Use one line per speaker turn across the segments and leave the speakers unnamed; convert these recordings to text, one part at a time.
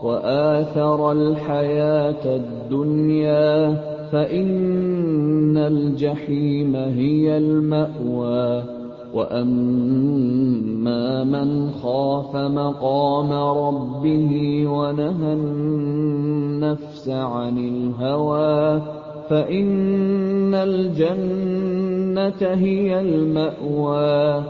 وآثر الحياة الدنيا فإن الجحيم هي المأوى وأما من خاف مقام ربه ونهى النفس عن الهوى فإن الجنة هي المأوى.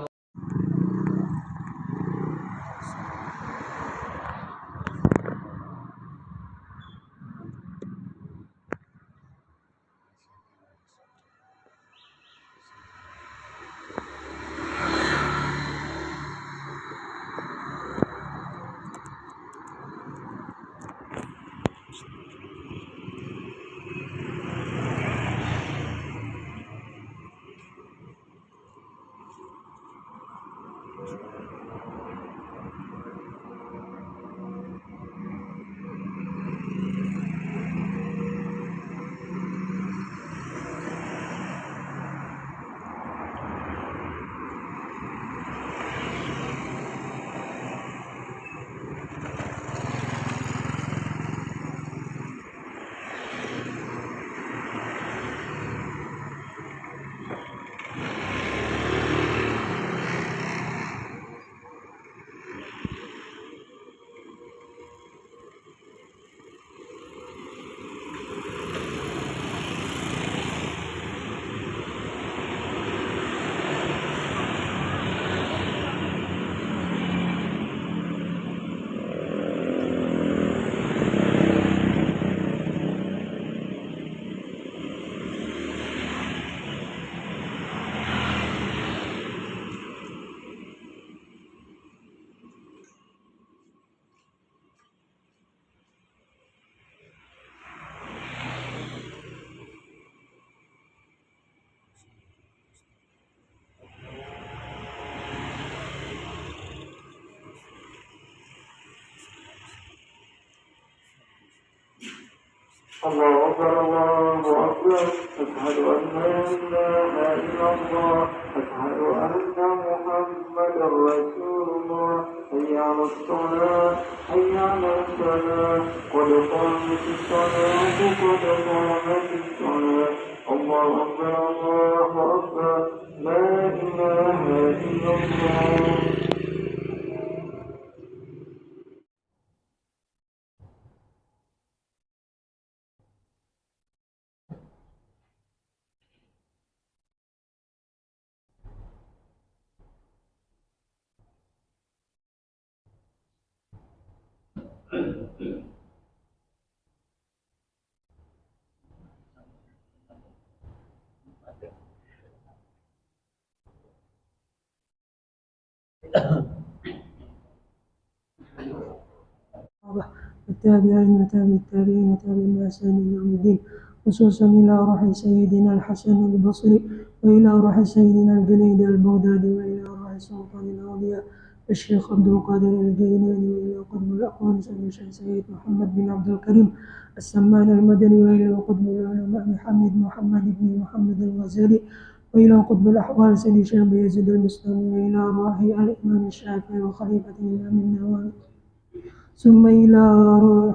الله أكبر الله أكبر أشهد أن لا إله إلا الله أشهد أن محمدا رسول الله حي على الصلاة حي على الفلاح قد قامت الصلاة قد قامت الصلاة الله أكبر الله أكبر لا إله إلا الله.
التابعين وتابع التابعين وتابع بإحسان إلى يوم الدين خصوصا إلى روح سيدنا الحسن البصري وإلى روح سيدنا الجنيد البغدادي وإلى روح سلطان الأولياء الشيخ عبد القادر الجيلاني وإلى قطب الأقوام سيد محمد بن عبد الكريم السمان المدني وإلى قطب العلماء محمد بن محمد الغزالي وإلى قطب الأحوال سيد شاب يزيد المسلمي وإلى روح الإمام الشافعي وخليفة الإمام النووي ثم إلى روح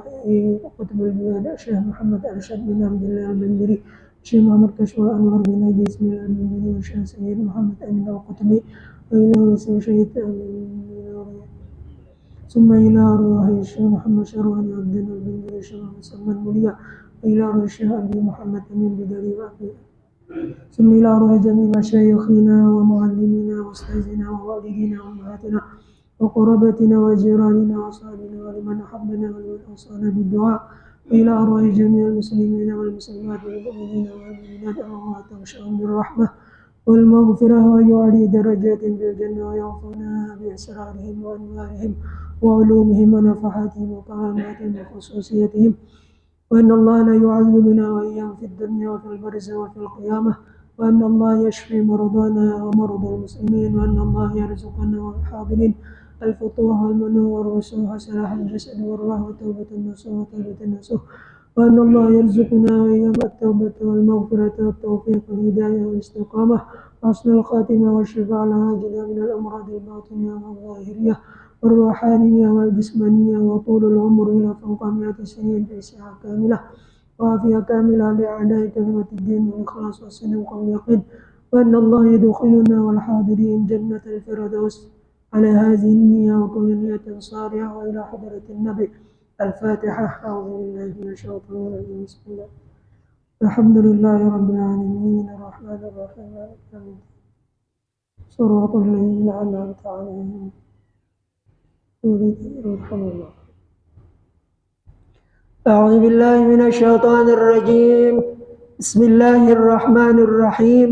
قطب البلاد الشيخ محمد أرشد بن عبد الله البندري الشيخ محمد كشف الأنوار بن أبي اسم البندري والشيخ سيد محمد أمين القطبي وإلى رسول شهيد ثم إلى روح الشيخ محمد شروان عبد البندري الشيخ مسمى المولية وإلى روح الشيخ أبي محمد أمين بدري ثم إلى روح جميع مشايخنا ومعلمينا وأستاذنا ووالدينا وأمهاتنا وقرابتنا وجيراننا وأصحابنا ولمن أحبنا ولمن أوصانا بالدعاء وإلى أرواح جميع المسلمين والمسلمات والمؤمنين والمؤمنات الله تغشاهم بالرحمة والمغفرة ويعلي درجات في الجنة ويغفرنا بأسرارهم وأنوارهم وعلومهم ونفحاتهم وكراماتهم وخصوصيتهم وأن الله لا يعذبنا وإياهم في الدنيا وفي البرزخ وفي القيامة وأن الله يشفي مرضانا ومرضى المسلمين وأن الله يرزقنا والحاضرين الفتوح والمنى والرسوح وسلاح الجسد والروح وتوبة النصوح وتوبة النصوح وأن الله يرزقنا وإياهم التوبة والمغفرة والتوفيق والهداية والاستقامة وحسن الخاتمة والشفاء العاجلة من الأمراض الباطنية والظاهرية والروحانية والجسمانية وطول العمر إلى فوق 100 سنين في صحة كاملة وعافية كاملة لأعداء كلمة الدين والإخلاص والصدق واليقين وأن الله يدخلنا والحاضرين جنة الفردوس على هذه النية وكل نية صالحة وإلى حضرة النبي. الفاتحة. أعوذ بالله من الشيطان الرجيم. بسم الله الحمد لله رب العالمين الرحمن الرحيم مالك يوم الدين صراط الذين أنعمت عليهم الله. أعوذ بالله من الشيطان الرجيم. بسم الله الرحمن الرحيم.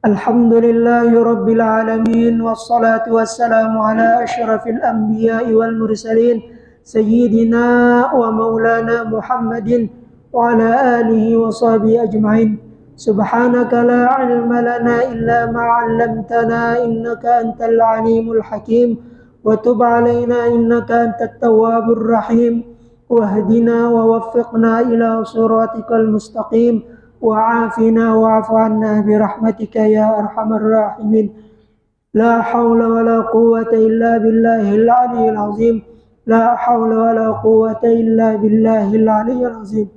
الحمد لله رب العالمين والصلاة والسلام على أشرف الأنبياء والمرسلين سيدنا ومولانا محمد وعلى آله وصحبه أجمعين. سبحانك لا علم لنا إلا ما علمتنا إنك أنت العليم الحكيم وتب علينا إنك أنت التواب الرحيم واهدنا ووفقنا إلى صراطك المستقيم وعافنا واعف عنا برحمتك يا أرحم الراحمين. لا حول ولا قوة إلا بالله العلي العظيم. لا حول ولا قوة إلا بالله العلي العظيم.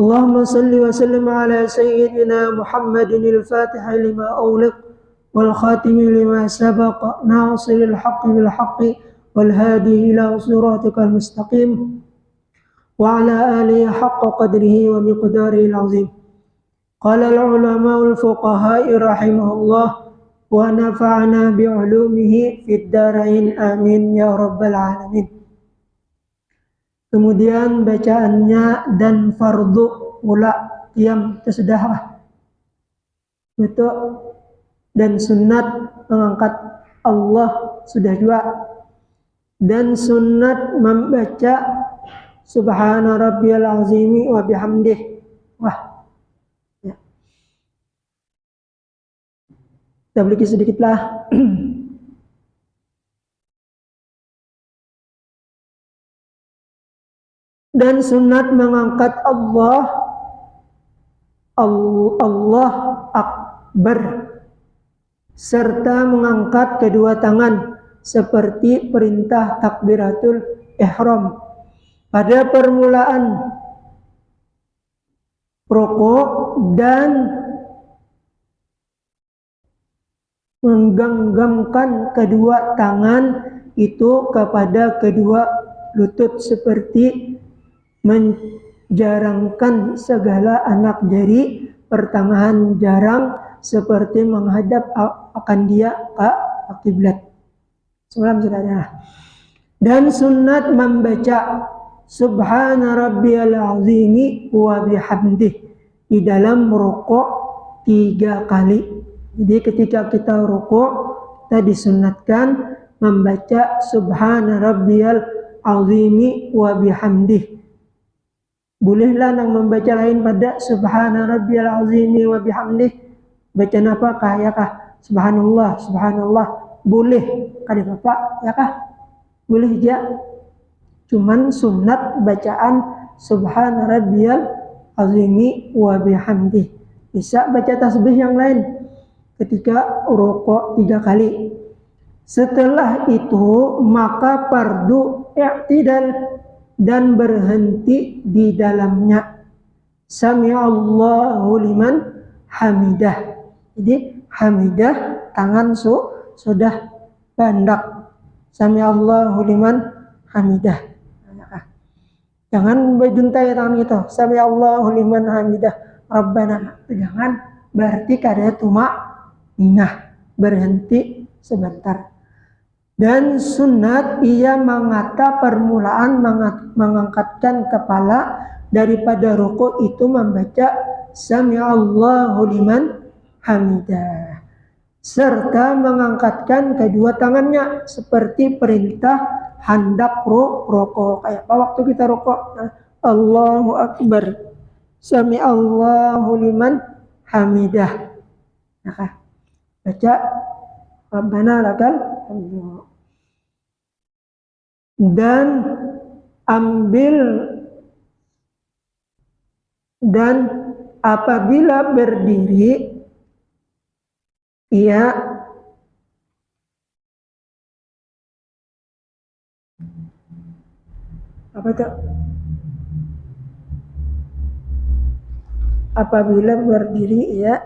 اللهم صل وسلم على سيدنا محمد الفاتح لما أغلق والخاتم لما سبق ناصر الحق بالحق والهادي إلى صراطك المستقيم وعلى آله حق قدره ومقداره العظيم. قال العلماء الفقهاء رحمه الله ونفعنا بعلومه في الدارين آمين يا رب العالمين. Kemudian bacaannya dan fardu pula qiyam tasdah betul dan sunat mengangkat Allah sudah dua dan sunat membaca subhana rabbiyal azimi wa bihamdih. Wah ya. Tabliki sedikitlah. Dan sunat mengangkat Allah Akbar serta mengangkat kedua tangan seperti perintah takbiratul ihram pada permulaan rukuk dan menggenggamkan kedua tangan itu kepada kedua lutut seperti menjarangkan segala anak jari pertengahan jarang seperti menghadap akan dia ke kiblat. Saudara. Dan sunat membaca subhana rabbiyal azimi wa bihamdih di dalam rukuk 3 kali. Jadi ketika kita rukuk kita disunatkan membaca subhana rabbiyal azimi wa bihamdih. Bolehlah nang membaca lain pada subhana rabbiyal azimi wa bihamdih. Bacaan apakah ya kah? Subhanallah, subhanallah. Boleh kada Bapak ya kah? Boleh ya. Cuman sunat bacaan subhana rabbiyal azimi wa bihamdih. Bisa baca tasbih yang lain ketika rukuk 3 kali. Setelah itu maka fardu i'tidal dan berhenti di dalamnya. Sami'allahu liman hamidah. Jadi hamidah tangan sudah bandak. Sami'allahu liman hamidah. Jangan berjuntai tangan itu. Sami'allahu liman hamidah. Rabbana. Jangan, berarti kada tumak-ninah. Berhenti sebentar. Dan sunat ia mengata permulaan mengangkatkan kepala daripada rukuk itu membaca Sami'allahu liman hamidah serta mengangkatkan kedua tangannya seperti perintah hendak rukuk. Kayak apa waktu kita rukuk? Allahu Akbar. Sami'allahu liman hamidah. Nah, baca Rabbana lakal hamdu. Dan apabila berdiri ia Apa itu? Apabila berdiri ya,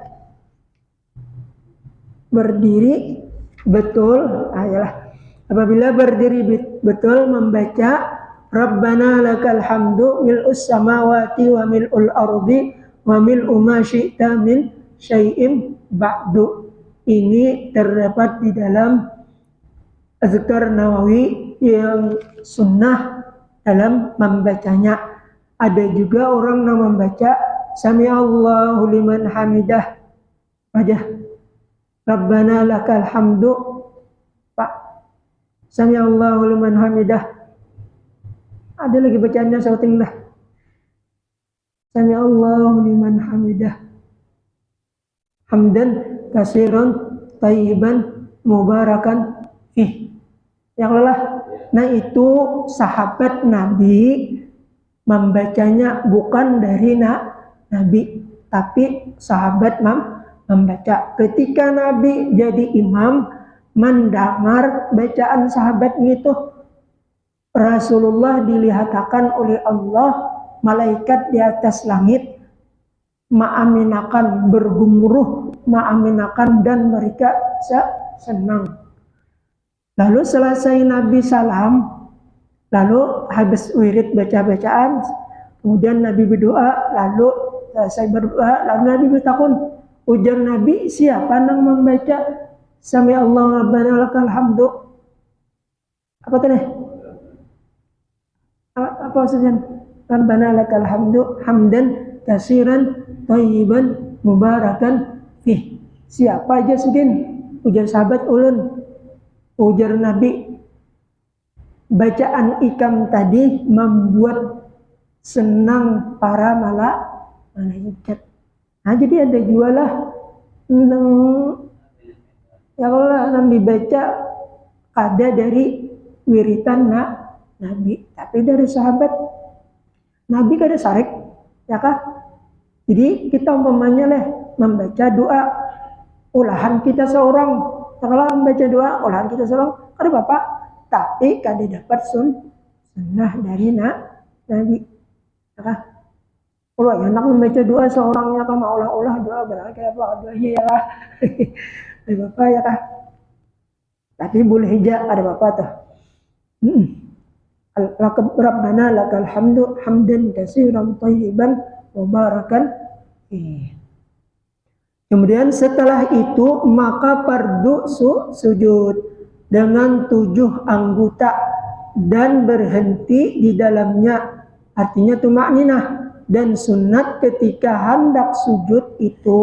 berdiri betul, ayolah. Apabila berdiri betul membaca Rabbana lakal hamdu mil'us samawati wa mil'ul ardi wa mil'u ma syi'ta min syai'im ba'du. Ini terdapat di dalam Azkar Nawawi yang sunnah dalam membacanya. Ada juga orang yang membaca Sami'allahu liman hamidah aja. Rabbana lakal hamdu. Pak. Sami'allahu liman hamidah. Ada lagi bacaannya shouting dah. Sami'allahu liman hamidah. Hamdan kasiran tayyiban mubarakan fih. Yang lelah. Nah itu sahabat Nabi membacanya bukan dari Nabi, tapi sahabat membaca. Ketika Nabi jadi imam, mendengar bacaan sahabat itu, Rasulullah dilihatkan oleh Allah, malaikat di atas langit, ma'aminakan, bergemuruh, ma'aminakan, dan mereka senang. Lalu selesai Nabi salam, lalu habis wirid baca-bacaan, kemudian Nabi berdoa, lalu selesai berdoa, lalu Nabi bertakun, ujar Nabi, siapa yang membaca Sami'allahu rabbana lakal hamdu? Apa tadi? Apa maksudnya? Rabbana lakal hamdu hamdan kasiran thayyiban mubarakan fih. Siapa aja sudin? Ujar sahabat ulun. Ujar Nabi, bacaan ikam tadi membuat senang para malaikat. Nah, jadi ada jualah ya kalau yang dibaca ada dari wiritan Nabi, tapi dari sahabat Nabi kada sarik, ya kah? Jadi kita umpamanya membaca doa ulahan kita seorang. Kalau membaca doa olahan kita seorang, ada bapak, tapi kada dapat sunnah dari Nabi. Maka, kalau yang nak membaca doa seorangnya kama olah-olah doa berarti apa doanya ya lah. Ada bapak ya kah? Tapi boleh hijab ada bapak tuh. Rabbana lakal hamdu hamdan katsiran thayyiban mubarakan. Kemudian setelah itu maka fardu sujud dengan 7 anggota dan berhenti di dalamnya, artinya tumakninah. Dan sunat ketika hendak sujud itu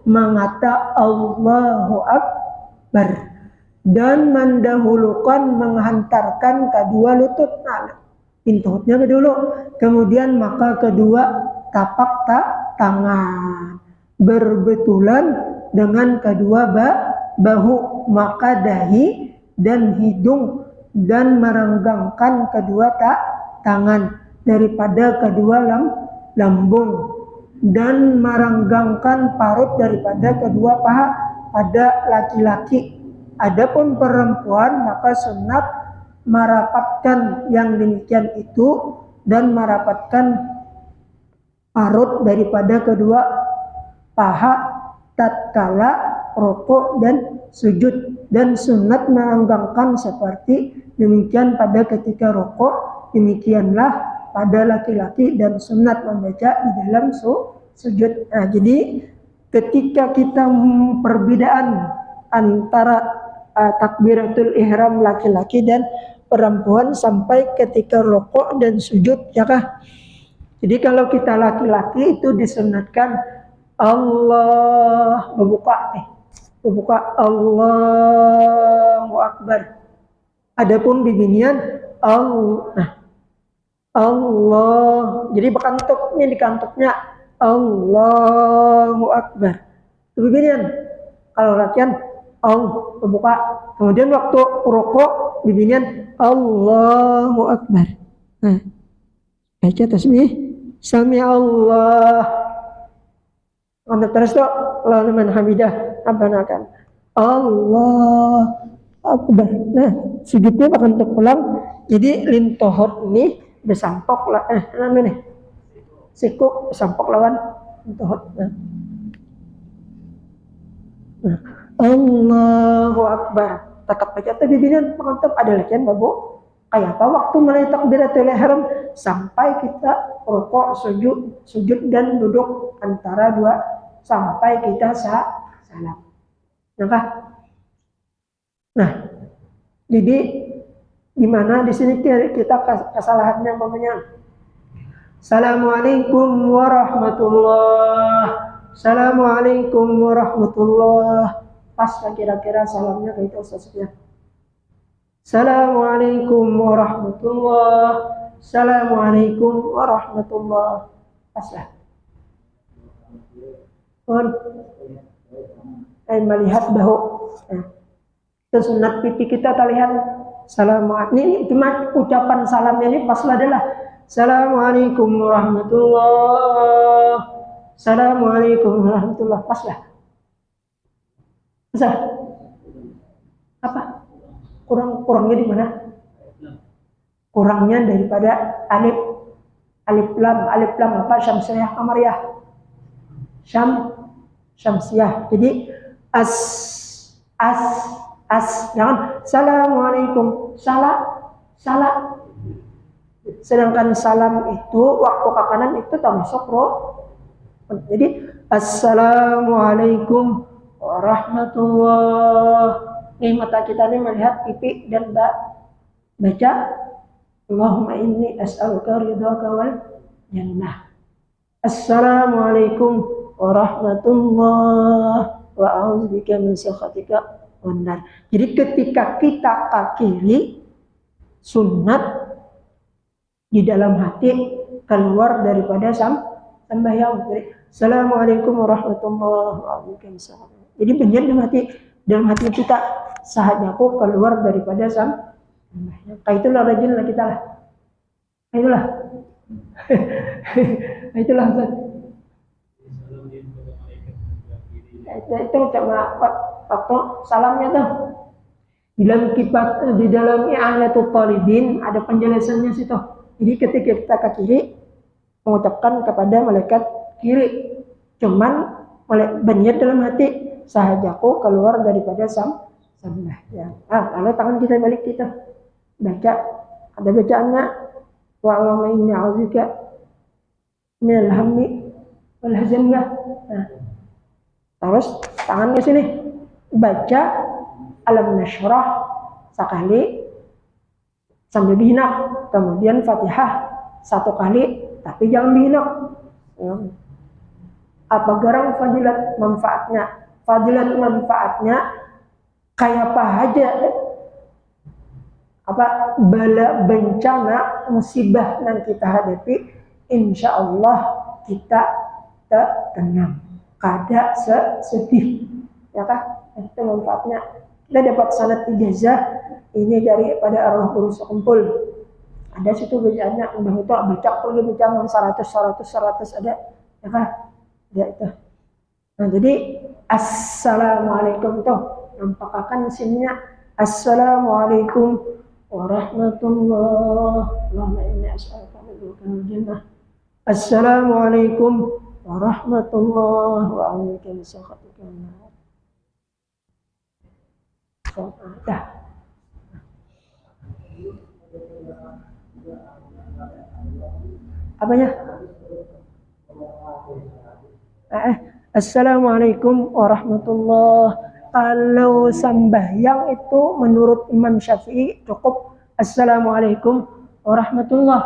mengata Allahu Akbar dan mendahulukan menghantarkan kedua lutut. Nah, lututnya dulu, kemudian maka kedua tapak tangan berbetulan dengan kedua bahu, maka dahi dan hidung, dan merenggangkan kedua tangan daripada kedua lambung, dan merenggangkan parut daripada kedua paha pada laki-laki. Adapun perempuan maka sunat merapatkan yang demikian itu dan merapatkan parut daripada kedua paha tatkala rukuk dan sujud, dan sunat merenggangkan seperti demikian pada ketika rukuk, demikianlah pada laki-laki, dan sunat membaca di dalam sujud. Nah, jadi ketika kita perbedaan antara takbiratul ihram laki-laki dan perempuan sampai ketika rukuk dan sujud, ya kah? Jadi kalau kita laki-laki itu disunatkan Allah membuka Allahu Akbar. Adapun bibinian Allah, jadi bekantuknya dikantuknya Allahu Akbar. Itu bibinian. Kalau lakian membuka. Kemudian waktu rukuk bibinian Allahu Akbar. Nah, baca tasbih Sami Allah. Untuk terus tuh Allah liman hamidah Rabbana kan Allah Akbar. Nah, sujudnya akan terpulang. Jadi lintohor ini besampok lah namanya siku besampok lawan tuhut. Allahu Akbar. Tetap baca takbiran mantap ada lagi babu. Kayak apa waktu mulai takbiratul ihram sampai kita rukuk, sujud dan duduk antara dua sampai kita salam. Nah, jadi di mana di sini kita kesalahannya namanya Assalamualaikum warahmatullah. Assalamualaikum warahmatullah. Pas kira-kira salamnya kayak itu Ustaznya. Assalamualaikum warahmatullah. Assalamualaikum warahmatullah. Pas lah. Melihat bahu. Nah, itu sunat pipi kita terlihat. Assalamualaikum. Ini cuma ucapan salamnya ini pas adalah Assalamualaikum warahmatullah. Assalamualaikum warahmatullah. Pas lah. Bisa? Apa? Kurangnya di mana? Kurangnya daripada alif lam apa syamsiyah kamariyah. Syamsiyah. Jadi as jangan assalamualaikum salah. Sedangkan salam itu waktu kakanan itu termasuk roh. Jadi assalamualaikum warahmatullah. Nih mata kita ini melihat pipi dan baca Allahumma inni as'aluka ridhaka wal jannah. Assalamualaikum warahmatullah wa a'udzubika min sakhatika wan nar. Jadi ketika kita ke kiri sunat di dalam hati keluar daripada sembahyang. Assalamualaikum warahmatullahi wabarakatuh. Jadi benar dalam hati kita sahajaku keluar daripada sembahyang. Kayak itulah rajin lah kita lah. Itulah. Itulah. Itu cuma waktu salamnya tuh. Di dalam i'anatul talibin ada penjelasannya situ. Jadi ketika kita ke kiri mengucapkan kepada malaikat kiri, cuman berniat dalam hati sahajaku keluar daripada sembahyang. Lalu tangan kita balik kita baca, ada bacaannya wa Allahumma inni a'udzubika minal hammi wal hazan. Terus tangan ke sini baca alam nasyrah sekali sambil dihinak, kemudian Fatihah satu kali tapi jangan dihinak. Apa garang fadilat manfaatnya? Fadilat manfaatnya kayak apa aja? Apa bala bencana musibah yang kita hadapi, insya Allah kita tenang, kada sedih, ya kah? Itu manfaatnya. Kita dapat sanad ijazah ini daripada arwah guru sekumpul. Ada situ bacaannya, mbah itu baca pergi baca 100 ada, ya kah? Ya itu. Nah jadi assalamualaikum tuh nampakkan sinnya assalamualaikum warahmatullahi wabarakatuh. Assalamualaikum warahmatullahi wabarakatuh. Dah. Apanya? Assalamualaikum warahmatullahi. Kalau sembahyang itu menurut Imam Syafi'i cukup assalamualaikum warahmatullahi.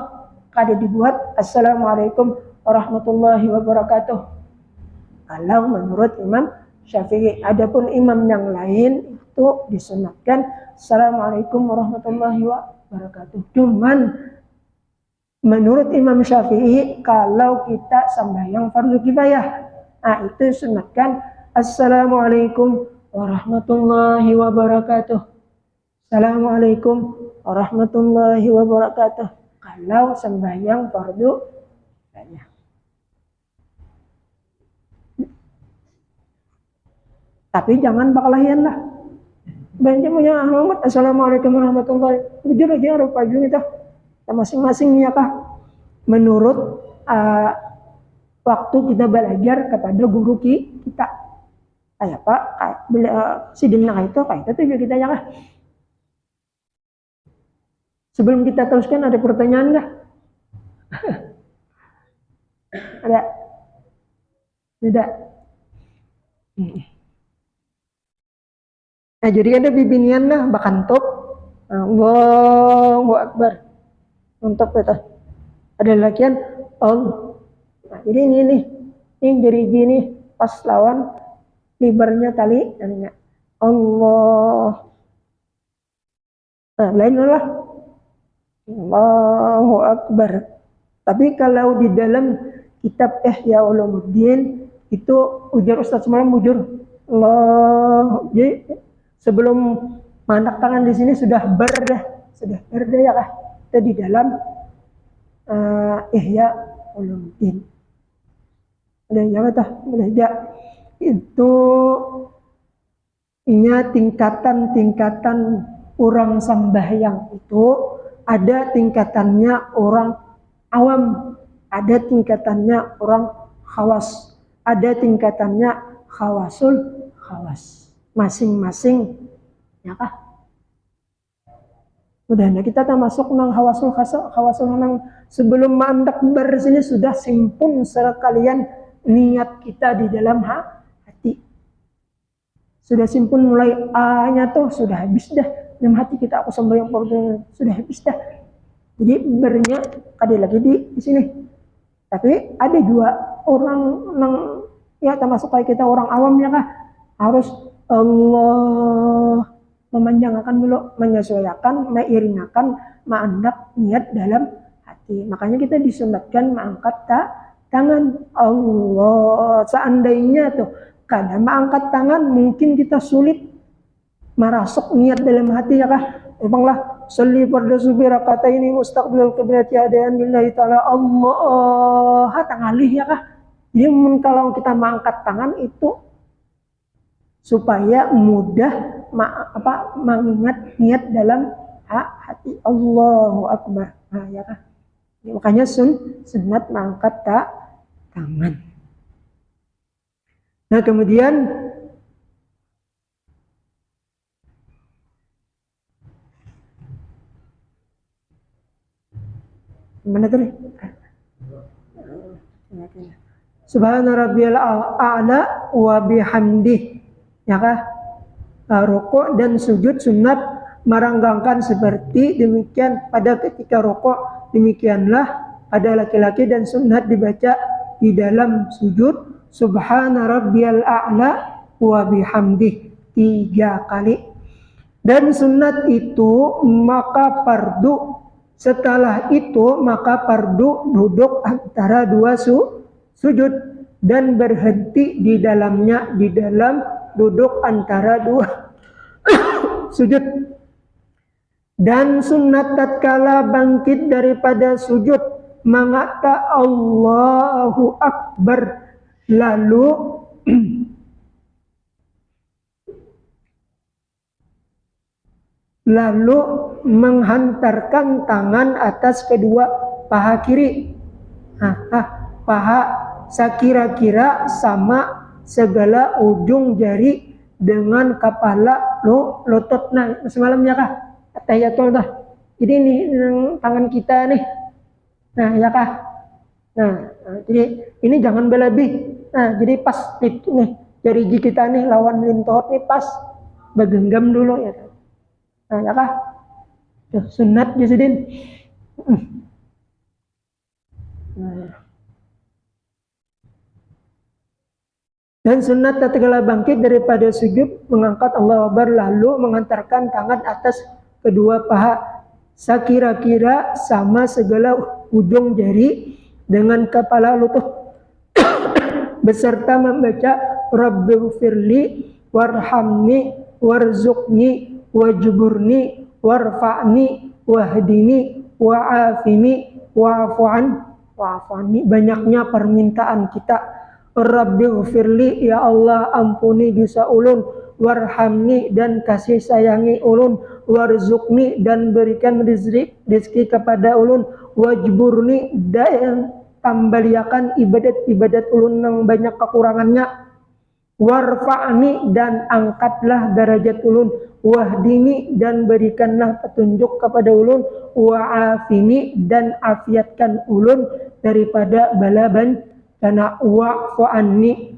Kada dibuat assalamualaikum warahmatullahi wabarakatuh. Kalau menurut Imam Syafi'i, adapun imam yang lain itu disunatkan assalamualaikum warahmatullahi wabarakatuh. Cuman menurut Imam Syafi'i kalau kita sembahyang fardu kifayah, itu sunatkan assalamualaikum warahmatullahi wabarakatuh. Assalamualaikum warahmatullahi wabarakatuh. Kalau sembahyang fardu kifayah. Tapi jangan bakalahian lah. Banyak punya Muhammad assalamualaikum warahmatullahi wabarakatuh. Jujur aja harus pagi kita. masing-masing ya kah menurut waktu kita belajar kepada guru kita. Kayak Pak, si Dimna itu kayak itu juga kita ya kah. Sebelum kita teruskan ada pertanyaan nggak? Ada? Tidak. Nah, jadi ada bibinian lah bakantop. Allahu Akbar. Untuk itu. Ada lakian Nah, jadi ini jadi gini pas lawan libernya tali namanya Allah. Nah, lain lah. Allahu Akbar. Tapi kalau di dalam kitab Ihya Ulumuddin itu ujar Ustaz semalam ujur Allah. Jadi sebelum mandak tangan di sini sudah berdah ya kah? Itu di dalam Ihya Ulumuddin. Belajar tah belajar itu inya tingkatan orang sambahyang itu ada tingkatannya orang awam, ada tingkatannya orang khawas, ada tingkatannya khawasul khawas, masing-masing ya kah? Mudah-mudahan kita termasuk nang khawasul nang sebelum mandak bersini sudah simpun sekalian niat kita di dalam hati. Sudah simpun mulai A-nya tuh sudah habis dah. Dalam hati kita aku sembahyang sudah habis dah. Jadi bernya ada lagi di sini. Tapi ada dua orang yang ya termasuk kayak kita orang awam ya kah harus Allah memanjangkan dulu, menyesuaikan, mengiringakan, mengandak niat dalam hati. Makanya kita disunatkan mengangkat tangan Allah. Seandainya tuh kadang mengangkat tangan mungkin kita sulit merasuk niat dalam hati ya kah. Emanglah sholli fardu subuh rakaataini mustaqbilal qiblati hadayan lillahi taala Allah tangalih ya kah. Jadi kalau kita mengangkat tangan itu supaya mudah mengingat niat dalam hati Allahu Akbar. Nah, ya kah. Makanya sunat mengangkat tangan. Nah, kemudian mana tadi? Subhana rabbiyal a'la wa bihamdih. Ya kah? Rukuk dan sujud sunat merenggangkan seperti demikian pada ketika rukuk, demikianlah pada laki-laki dan sunat dibaca di dalam sujud subhana rabbiyal a'la wa bihamdih 3 kali. Dan sunat itu maka fardu, setelah itu maka fardu duduk antara 2 sujud dan berhenti di dalamnya di dalam duduk antara 2 sujud. Dan sunat tatkala bangkit daripada sujud mengata Allahu Akbar lalu menghantarkan tangan atas kedua paha kiri. Paha sekira-kira sama segala ujung jari dengan kepala lutut. Nah, semalam ya kah? Tahiyatul dah. Jadi ini tangan kita nih. Nah, ya kah? Nah, jadi ini jangan berlebih. Nah, jadi pas nih jari kita nih lawan lintot nih pas bergenggam dulu ya. Nah, ya kah? Tuh, sunat Jazidin. Nah. Dan sunat tatkala bangkit daripada sujud mengangkat Allahu Akbar lalu mengantarkan tangan atas kedua paha sekira-kira sama segala ujung jari dengan kepala lutut beserta membaca Rabbighfirli warhamni warzuqni wajburni warfa'ni wahdini wa'afini wa'afani. Banyaknya permintaan kita. Rabbighfirli, ya Allah ampuni dosa ulun, warhamni dan kasih sayangi ulun, warzuqni dan berikan rezeki kepada ulun, wajburni dan tambaliakan ibadat ulun yang banyak kekurangannya, warfa'ni dan angkatlah derajat ulun, wahdini dan berikanlah petunjuk kepada ulun, wa'afini dan afiatkan ulun daripada bala bencana, wa'fu'anni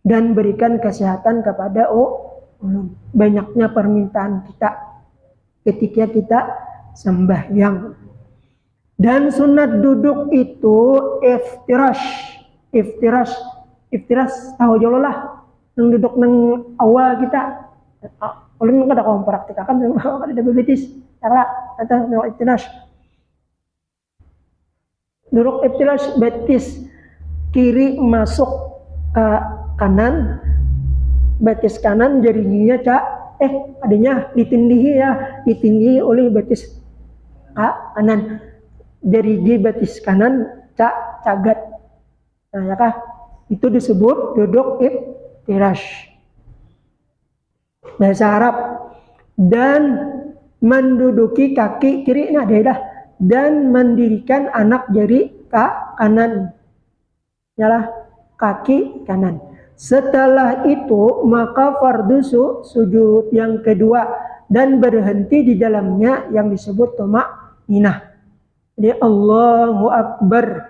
dan berikan kesehatan kepada ulun. Banyaknya permintaan kita ketika kita sembahyang. Dan sunat duduk itu iftirash tahu jolo lah nang duduk nang awal kita. Ulun kada kaum praktikakan kada ada bebetis cara atau no iftirash. Duduk iftirash betis kiri masuk ke kanan, betis kanan jarinya adanya ditindihi oleh betis kanan. Jarigi betis kanan cagat. Nah, ya kah? Itu disebut duduk iftirash. Bahasa Arab. Dan menduduki kaki kiri dan mendirikan anak jari kanan. Yalah, kaki kanan. Setelah itu maka fardu sujud yang kedua dan berhenti di dalamnya yang disebut tumakninah. Jadi Allahu Akbar.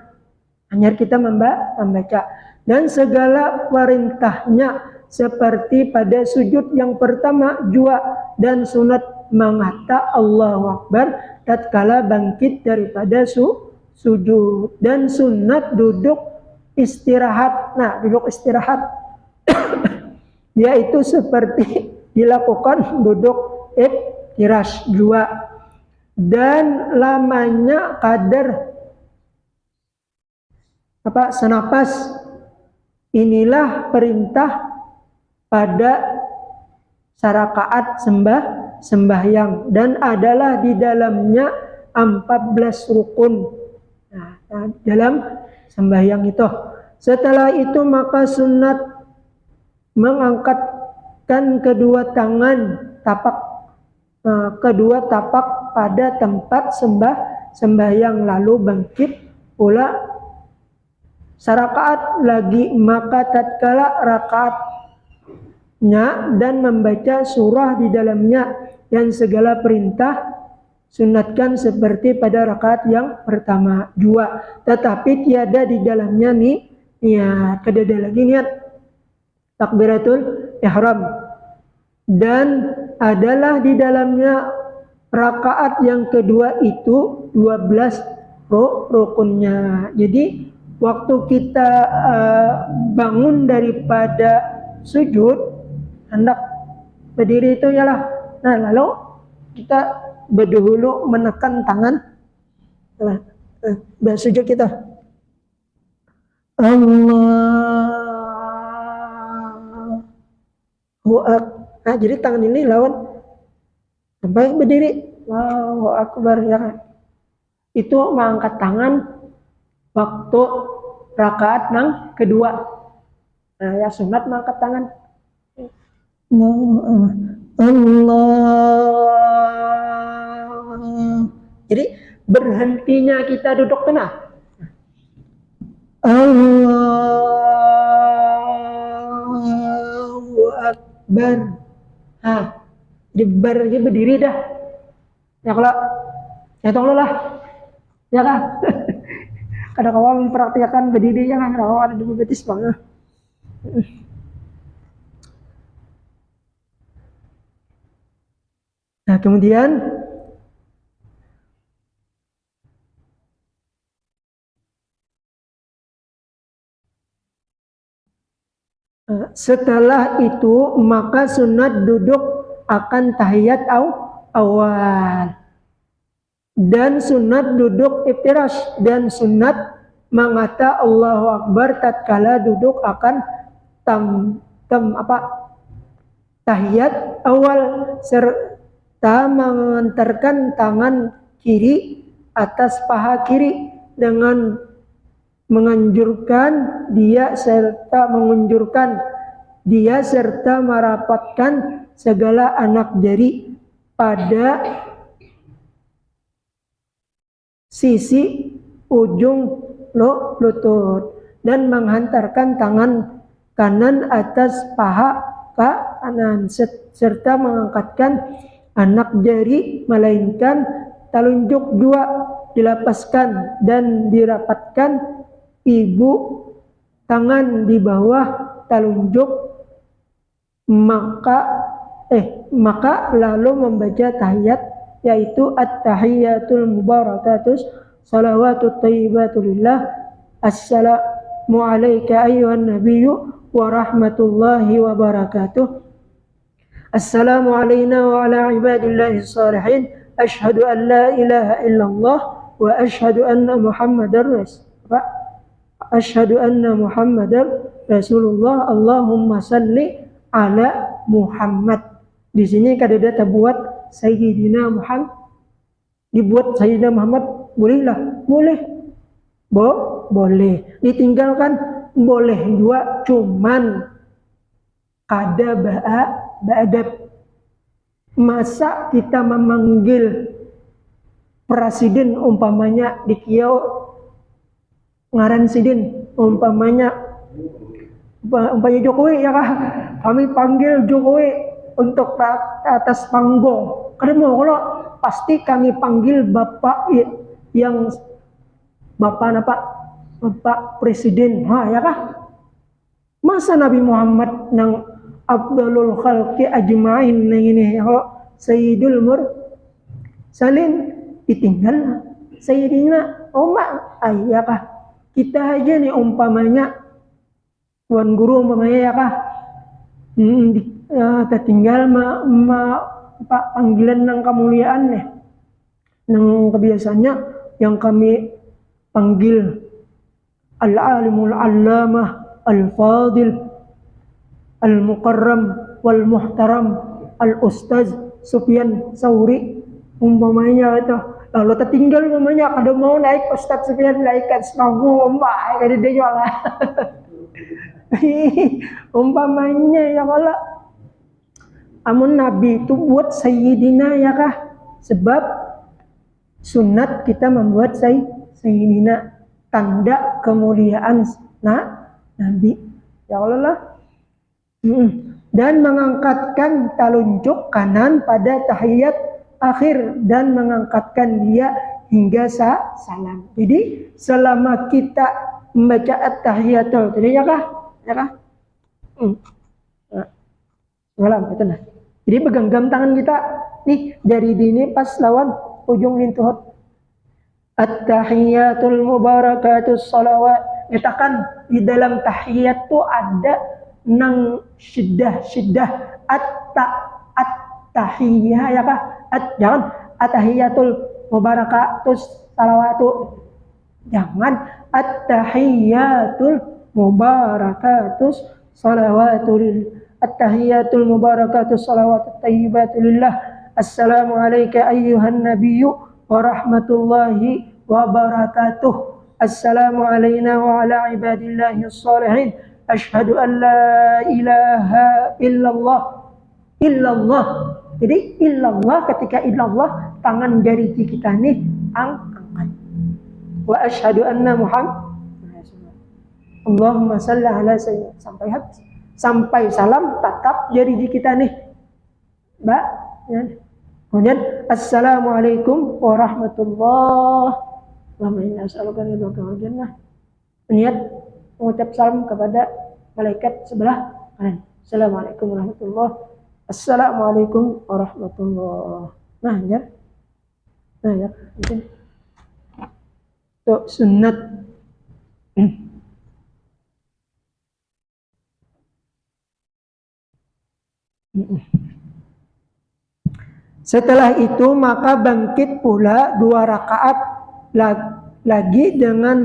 Hanya kita membaca. Dan segala perintahnya seperti pada sujud yang pertama jua dan sunat mengata Allahu Akbar tatkala bangkit daripada sujud. Dan sunat duduk istirahat. Nah, duduk istirahat yaitu seperti dilakukan duduk iftirash jua. Dan lamanya kadar senapas. Inilah perintah pada sarakaat sembahyang dan adalah di dalamnya 14 rukun. Nah, dalam sembahyang itu. Setelah itu maka sunat mengangkatkan kedua tapak pada tempat sembahyang lalu bangkit pula sarakaat lagi maka tatkala rakaatnya dan membaca surah di dalamnya dan segala perintah sunatkan seperti pada rakaat yang pertama jua, tetapi tiada di dalamnya niat. Kedada lagi niat takbiratul ihram dan adalah di dalamnya rakaat yang kedua itu 12 rukunnya. Jadi waktu kita bangun daripada sujud hendak berdiri itu ialah lalu kita berdahulu menekan tangan bersujud kita Allahu Akbar. Nah, jadi tangan ini lawan sampai berdiri Allahu Akbar ya kan. Itu mengangkat tangan waktu rakaat yang kedua. Nah, ya sunat mengangkat tangan. Allah. Jadi berhentinya kita duduk tenang. Allahu Akbar. Jadi berdiri dah. Ya kalau ya tolong lah. Ya kan? Kadang kawan mempraktikkan berdiri yang ada di betis banget. Nah, kemudian setelah itu maka sunat duduk akan tahiyat awal dan sunat duduk iftirash dan sunat mengata Allahu Akbar tatkala duduk akan tahiyat awal serta mengantarkan tangan kiri atas paha kiri dengan menganjurkan dia serta mengunjurkan dia serta merapatkan segala anak jari pada sisi ujung lutut dan menghantarkan tangan kanan atas paha kanan serta mengangkatkan anak jari melainkan telunjuk dua dilepaskan dan dirapatkan ibu tangan di bawah telunjuk maka lalu membaca tahiyat yaitu at-tahiyatul mubarakatus salawatut thayyibatulillah assalamu alayka ayyuhan nabiyyu wa rahmatullahi wa barakatuh assalamu alayna wa ala ibadillahi shalihin asyhadu an la ilaha illallah wa asyhadu anna muhammadar rasulullah Allahumma salli ala Muhammad. Di sini kadada buat Sayyidina Muhammad, dibuat Sayyidina Muhammad bolehlah, boleh. Ditinggalkan boleh juga, cuman kada ba'adab. Masa kita memanggil presiden umpamanya di kiau ngaran sidin umpamanya Jokowi ya kah, kami panggil Jokowi untuk atas panggung. Karena kalau pasti kami panggil bapak yang bapak presiden, ya kah? Masa Nabi Muhammad nang Abdulul Khalqi ajma'in nang ini kalau Sayyidul Mursalin ditinggal Sayyidina Umar, ya kah? Kita aja nih umpamanya Tuan Guru umpamanya ya kah, tertinggal panggilan nang kemuliaan nih, nang kebiasaannya yang kami panggil al-alimul allamah al-fadil al-mukarram wal muhtaram al-ustaz Sufyan Sauri umpamanya itu. Lalu tertinggal umpamanya kada mau naik Ustaz Sufyan naikkan semanggung kada dia jual. Umpamanya ya kalau amun Nabi itu buat Sayyidina ya kah, sebab sunat kita membuat Sayyidina tanda kemuliaan Nabi ya Allah lah. Dan mengangkatkan telunjuk kanan pada tahiyat akhir dan mengangkatkan dia hingga salam. Jadi selama kita membaca at-tahiyatul jadi ya kah? Salam itu nah. Jadi peganggam tangan kita nih dari dini pas lawan ujung lintuhut. At-tahiyatul mubarakatus salawat. Katakan di dalam tahiyat tuh ada nang syiddah at-tahiyah ya kah? Jangan at-tahiyatul mubarakatus salawatu. Jangan at-tahiyatul mubarakatus salawatul at-tahiyatul mubarakatus salawatut thayyibatulillah assalamu alayka ayyuhan nabiyyu wa rahmatullahi wa barakatuh assalamu alayna wa ala ibadillahi shalihin asyhadu an la ilaha illallah. Jadi illallah, ketika illallah tangan jari kita nih angkat. Wa asyhadu anna Muhammad Allahumma salli ala sayyidina sampai habis. Sampai salam tatap jari kita nih. Mbak, ya. Kemudian assalamualaikum warahmatullahi wabarakatuh. Niat mengucap salam kepada malaikat sebelah kanan. Assalamualaikum warahmatullahi. Assalamualaikum warahmatullahi. Nah, ya. Itu sunat. Setelah itu maka bangkit pula 2 rakaat lagi dengan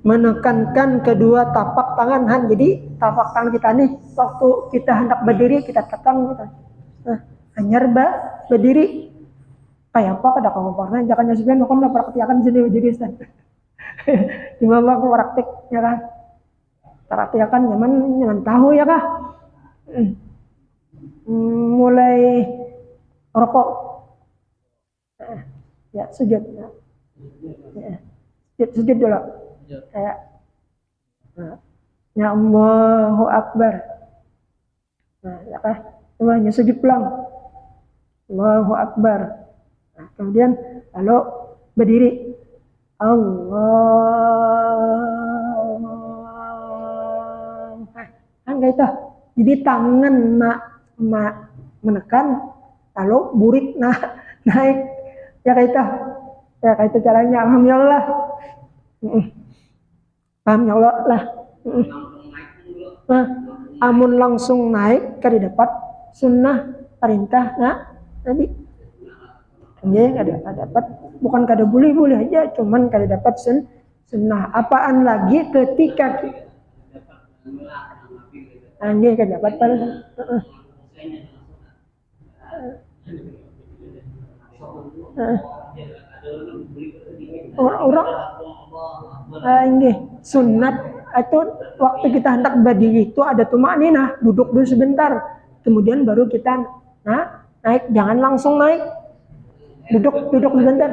menekankan kedua tapak tangan. Jadi tapak tangan kita nih waktu kita hendak berdiri kita tekan gitu. Nah, hanyar berdiri kayak apa kada kamu pernah jangan nyusupan kon lah praktikan sini berdiri Ustaz. Cuma aku praktik ya kan. Praktikan nyaman tahu ya kah? Mulai rokok. Ya, sujud. Sujud dulu. Kayak ya Allahu Akbar. Nah, ya kah? Semuanya sujud pulang. Allahu Akbar. Nah, kemudian lalu berdiri. Allah. Kan gitu. Jadi tangan menekan, lalu burit naik. Ya kayak itu caranya. Alhamdulillah. Alhamdulillah lah. Nah, amun langsung naik kada dapat sunnah perintah tadi. Kada dapat, bukan kada boleh aja, cuman kada dapat sunnah. Apaan lagi ketika kada dapat pada orang sunat atau waktu kita hendak berdiri itu ada tumakninah, duduk dulu sebentar, kemudian baru kita naik, jangan langsung naik, duduk sebentar.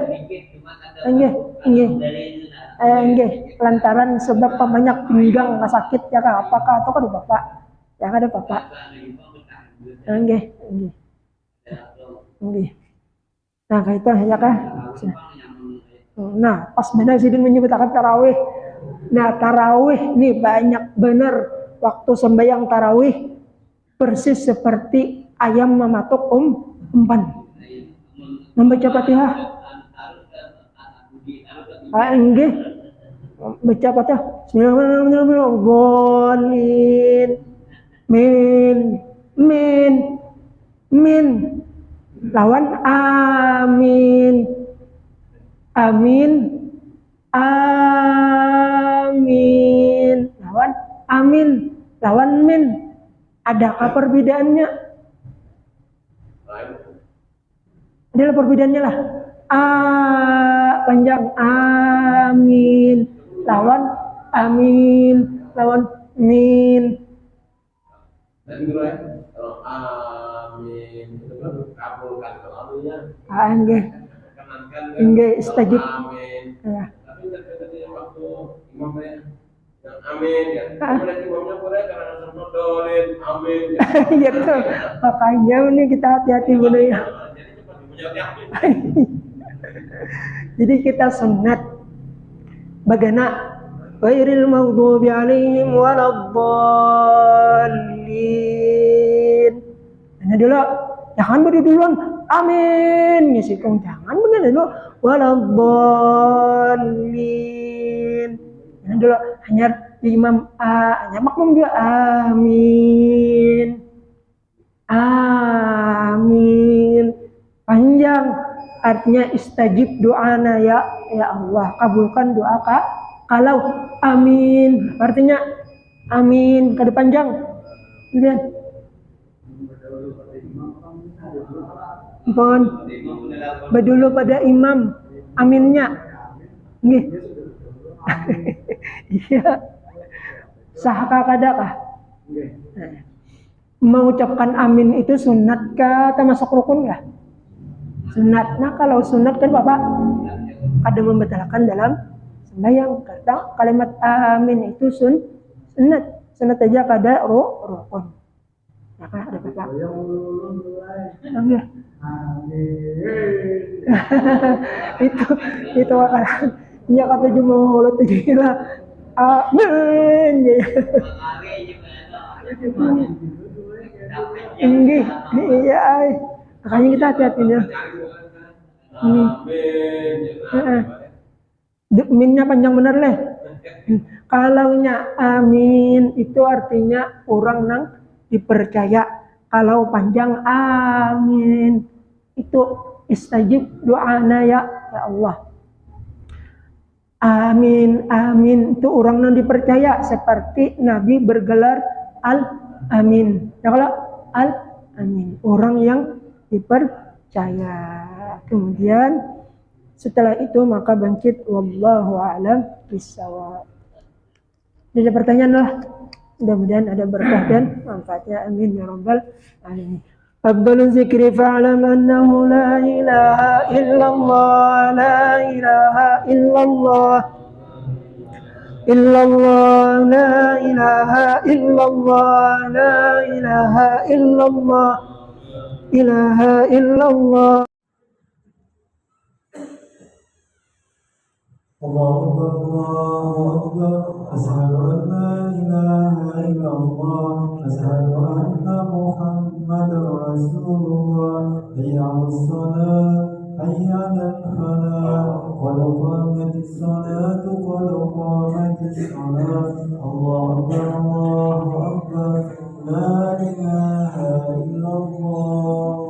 Lantaran sebab banyak pinggang sakit ya kah, apakah atau kada bapak? Ya kada bapak. Nah, kayak itu ya kah? Nah, pas benar sidin menyebutkan tarawih. Nah, tarawih nih banyak benar waktu sembahyang tarawih persis seperti ayam mematuk umpan. Membaca Fatihah. Baca Fatihah. Bismillahirrahmanirrahim. Min. Lawan amin. Amin. Lawan min. Adakah perbedaannya? Adalah perbedaannya lah. Panjang amin. Lawan amin. Lawan min. Amin. Kabulkan doanya. Enggak istajib. Ya. Tapi tadi waktu imamnya yang amin ya. Kemudian imamnya boleh karena semua dolin amin. Ya tuh. Makanya ini kita hati-hati dulu ya. Jadi kita sunat bagaimana ghairil maghdubi alaihim waladdallin. Nah dulu jangan berdiri duluan amin ngisikung, jangan bener dulu waladdallin. Nah dulu hanya imam hanya makmum juga amin panjang, artinya istajib doana ya Allah, kabulkan doa kalau amin artinya amin kada panjang. Kemudian berdulu pada imam aminnya nggih. Iya sahkah kadakah mengucapkan amin itu sunat kah atau masuk rukun kah? Sunat. Nah kalau sunat kan Bapak kada membatalkan dalam sembahyang, karena kalimat amin itu sunat aja kada rukun. Ya kan ada Bapak. itu akan ya kata cuma mulut gila amin. Tinggi iya makanya kita hati-hati ya. Minnya panjang bener leh. Kalaunya amin itu artinya orang nang dipercaya. Kalau panjang amin itu istajib doana ya Allah. Amin itu orang yang dipercaya, seperti Nabi bergelar Al-Amin. Ya kalau Al-Amin orang yang dipercaya. Kemudian setelah itu maka bangkit wallahu a'lam bishawab. Ada pertanyaan lah. Mudah-mudahan ada berkah dan manfaatnya. Amin ya rabbal alamin. أفضل الذكر فاعلم أنه لا إله إلا الله لا إله إلا الله إلا الله لا إله إلا الله لا إله إلا الله إله إلا الله
الله أكبر الله أكبر أشهد أن لا إله إلا الله أشهد أن محمدا رسول الله حي على الصلاة حي على الفلاح قد قامت الصلاة قد قامت الصلاة الله أكبر الله أكبر لا إله إلا الله